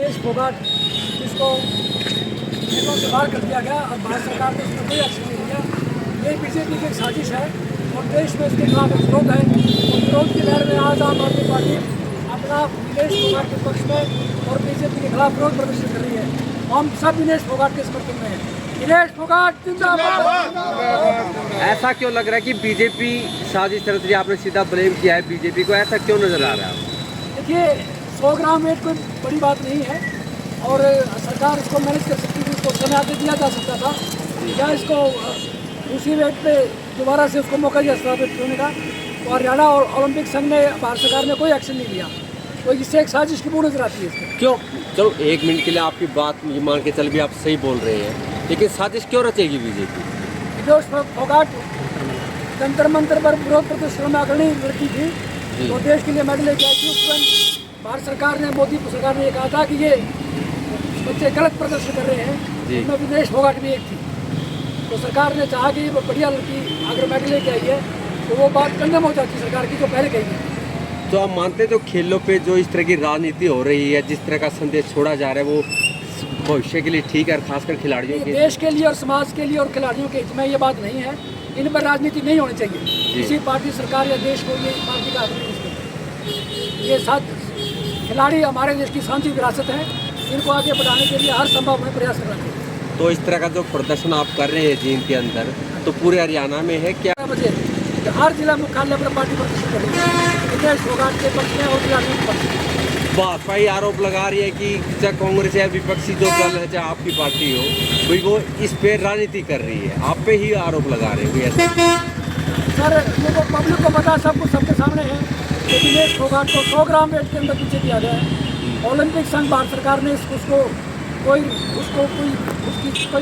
दिनेश फोगाट जिसको खेलों से बाहर कर दिया गया और भारत सरकार ने उसमें कोई एक्शन नहीं लिया, ये बीजेपी की एक साजिश है और देश में इसके खिलाफ एक विरोध है। और विरोध की लहर में आज आम आदमी पार्टी अपना दिनेश फोगाट के पक्ष में और बीजेपी के खिलाफ विरोध प्रदर्शन कर रही है। हम सब दिनेश फोगाट के समर्थन में हैं। दिनेश फोगाट जिंदाबाद। ऐसा क्यों लग रहा है कि बीजेपी साजिश चल रही है? आपने सीधा ब्लेम किया है बीजेपी को, ऐसा क्यों नजर आ रहा है? देखिए 100 ग्राम वेट कोई बड़ी बात नहीं है और सरकार इसको मैनेज कर सकती थी, उसको समय आगे दिया जा सकता था या इसको उसी वेट पे दोबारा से उसको मौका दिया स्थापित होने का। और हरियाणा और ओलंपिक संघ ने भारत सरकार ने कोई एक्शन नहीं लिया, तो इससे एक साजिश की पूर्ण नजर आती है इसमें। क्यों? चलो 1 मिनट के लिए आपकी बात ये मान के चल भी आप सही बोल रहे हैं, लेकिन साजिश क्यों रचेगी बीजेपी? दिनेश फोगाट जंतर मंतर पर विरोध प्रदर्शन में अग्रणी लड़की थी, तो देश के लिए मेडल लेके आई थी। उस तुरंत भारत सरकार ने, मोदी सरकार ने ये कहा था कि ये बच्चे गलत प्रदर्शन कर रहे हैं, उनमें दिनेश फोगाट भी एक थी। तो सरकार ने चाहा कि ये बढ़िया लड़की अगर मेडल लेके आई है तो वो बात कंडम हो जाती सरकार की जो पहले कही थी। तो आप मानते तो खेलों पे जो इस तरह की राजनीति हो रही है, जिस तरह का संदेश छोड़ा जा रहा है, वो भविष्य के लिए ठीक है, और खासकर खिलाड़ियों के देश के लिए और समाज के लिए और खिलाड़ियों के हित में ये बात नहीं है। इन पर राजनीति नहीं होनी चाहिए। किसी पार्टी, सरकार या देश को ये पार्टी का हक नहीं है। ये साथ खिलाड़ी हमारे देश की सांस्कृतिक विरासत है, इनको आगे बढ़ाने के लिए हर संभव हमें प्रयास करना चाहिए। तो इस तरह का जो प्रदर्शन आप कर रहे हैं जींद के अंदर, तो पूरे हरियाणा में है क्या? बजे हर जिला मुख्यालय पर पार्टी प्रदर्शन कर रही है दिनेश फोगाट के पक्ष में और खिलाड़ियों के पक्ष में। भाजपा ही आरोप लगा रही है कि चाहे कांग्रेस या विपक्षी जो दल है, चाहे आपकी पार्टी हो, कोई वो इस पे राजनीति कर रही है, आप पे ही आरोप लगा रहे हो ऐसा? सर ये तो पब्लिक को पता, सब कुछ सबके सामने है कि दिनेश फोगाट को 100 ग्राम वेट के अंदर पीछे किया गया है। ओलंपिक संघ भारत सरकार ने उसकी कोई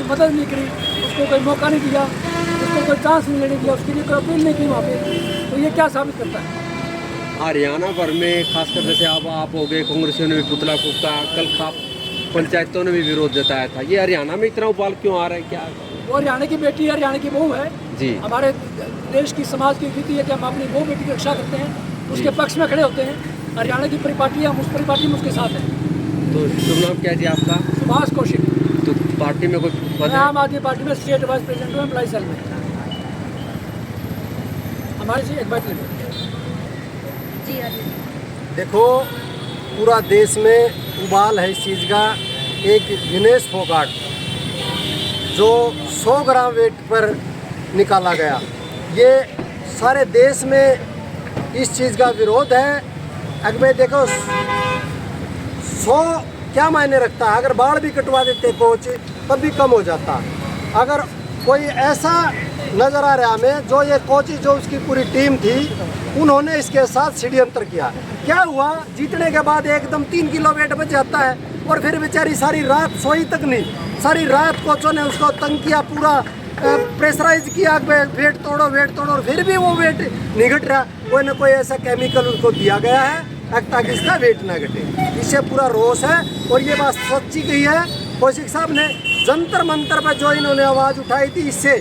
मदद नहीं करी, उसको कोई मौका नहीं दिया, उसको कोई चांस नहीं लेने दिया, उसके लिए कोई अपील नहीं की वहाँ पे। तो ये क्या साबित करता है? हरियाणा भर में खासकर जैसे आप हो गए, कांग्रेसियों ने भी पुतला फूका, कल खाप पंचायतों ने भी विरोध जताया था, ये हरियाणा में इतना उबाल क्यों आ रहा है? क्या वो हरियाणा की बेटी है, हरियाणा की बहू है जी। हमारे देश की समाज की रीति है कि हम अपनी बहू बेटी की रक्षा करते हैं, उसके पक्ष में खड़े होते हैं। हरियाणा की परिपाटी है, हम उस परिपाटी में उसके साथ हैं। तो शुभ नाम क्या जी आपका? सुभाष कौशिक। तो पार्टी में कोई पद है? आम आदमी पार्टी में स्टेट वाइस प्रेसिडेंट हूँ एम्प्लॉई सेल में। हमारे से एक बात ले देखो, पूरा देश में उबाल है इस चीज़ का। एक दिनेश फोगाट जो 100 ग्राम वेट पर निकाला गया, ये सारे देश में इस चीज़ का विरोध है। अगर देखो 100 क्या मायने रखता है? अगर बाल भी कटवा देते कोच तब भी कम हो जाता। अगर कोई ऐसा नज़र आ रहा हमें, जो ये कोच जो उसकी पूरी टीम थी, उन्होंने इसके साथ षड्यंत्र किया। क्या हुआ? जीतने के बाद एकदम 3 किलो वेट बच जाता है और फिर बेचारी सारी रात सोई तक नहीं, सारी रात कोचों ने उसको तंग किया, पूरा प्रेशराइज किया, वेट तोड़ो और फिर भी वो वेट नहीं घट रहा। कोई ना कोई ऐसा केमिकल उसको दिया गया है ताकि इसका वेट ना घटे। इससे पूरा रोष है और ये बात सच्ची गई है। कौशिक साहब ने जंतर मंतर पर जो इन्होंने आवाज़ उठाई थी, इससे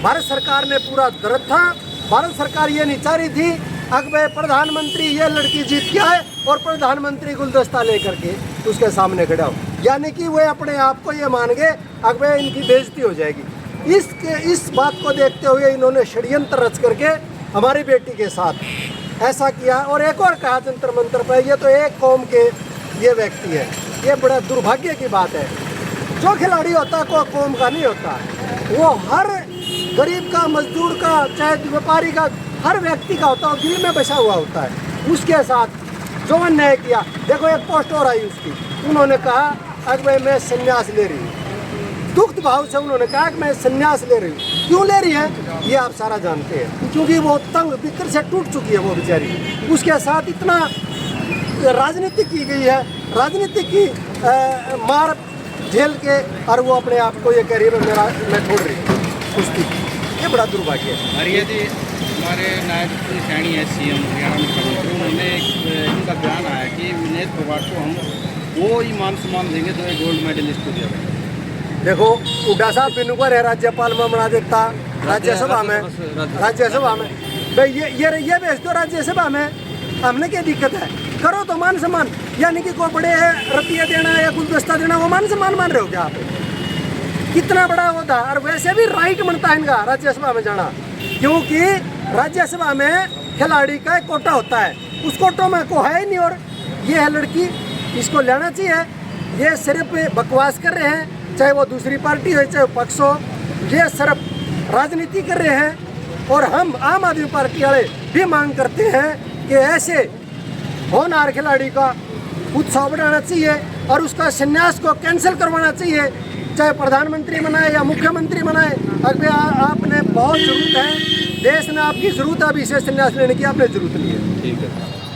भारत सरकार ने पूरा दर्द था। भारत सरकार ये नहीं चाह रही थी अगर प्रधानमंत्री ये लड़की जीत के आए और प्रधानमंत्री गुलदस्ता लेकर के उसके सामने खड़ा हो, यानी कि वे अपने आप को ये मान गए अगर इनकी बेइज्जती हो जाएगी। इस बात को देखते हुए इन्होंने षड्यंत्र रच करके हमारी बेटी के साथ ऐसा किया। और एक और कहा जंतर मंतर पर, ये तो एक कौम के ये व्यक्ति है, ये बड़ा दुर्भाग्य की बात है। जो खिलाड़ी होता है कोई कौम का नहीं होता, वो हर गरीब का, मजदूर का, चाहे व्यापारी का, हर व्यक्ति का होता है, दिल में बसा हुआ होता है। उसके साथ जो अन्याय किया, देखो एक पोस्ट और आई उसकी, उन्होंने कहा अगर मैं संन्यास ले रही हूँ, दुख भाव से उन्होंने कहा कि मैं संन्यास ले रही हूँ। क्यों ले रही है ये आप सारा जानते हैं, क्योंकि वो तंग बिक्र से टूट चुकी है वो बेचारी। उसके साथ इतना राजनीति की गई है, राजनीति की मार झेल के, और वो अपने आप को ये कह रही है मैं छोड़ रही हूँ कुश्ती। ये बड़ा दुर्भाग्य है। हरिया जी, हमारे नायब सैनी है CM हरियाणा मुख्यमंत्री, उन्होंने इनका बयान आया कि दिनेश फोगाट को हम वो ही मान सम्मान देंगे जो एक गोल्ड मेडलिस्ट को दिया गया। देखो उड्डा साहब बिनुकर है, राज्यपाल में बना देता, राज्यसभा में भाई ये भेज दो राज्यसभा में, हमने क्या दिक्कत है? करो तो मान सम्मान। यानी कि कोई बड़े रुपये देना या गुलदस्ता देना वो मान सम्मान मान रहे हो क्या आप? कितना बड़ा होता, और वैसे भी राइट बनता है इनका राज्यसभा में जाना, क्योंकि राज्यसभा में खिलाड़ी का एक कोटा होता है, उस कोटों में को है ही नहीं। और ये है लड़की, इसको लेना चाहिए। ये सिर्फ बकवास कर रहे हैं, चाहे वो दूसरी पार्टी हो चाहे पक्ष हो, ये सिर्फ राजनीति कर रहे हैं। और हम आम आदमी पार्टी वाले भी मांग करते हैं कि ऐसे होनहार खिलाड़ी का उत्साह बढ़ाना चाहिए और उसका संन्यास को कैंसिल करवाना चाहिए, चाहे प्रधानमंत्री बनाए या मुख्यमंत्री बनाए। अगर आपने बहुत ज़रूरत है, देश ने आपकी ज़रूरत है, अभी से संन्यास लेने की आपने ज़रूरत नहीं है। ठीक है।